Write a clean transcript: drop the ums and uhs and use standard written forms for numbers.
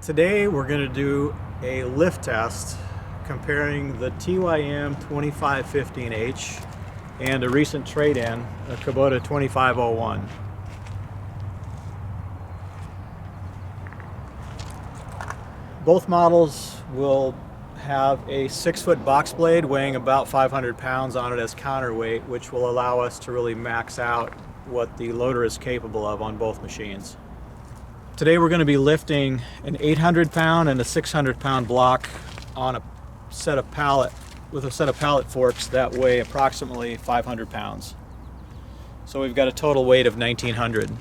Today we're going to do a lift test comparing the TYM 2515h and a recent trade-in, a Kubota 2501. Both models will have a 6-foot box blade weighing about 500 pounds on it as counterweight, which will allow us to really max out what the loader is capable of on both machines. Today we're going to be lifting an 800-pound and a 600-pound block on a set of pallet forks that weigh approximately 500 pounds. So we've got a total weight of 1900.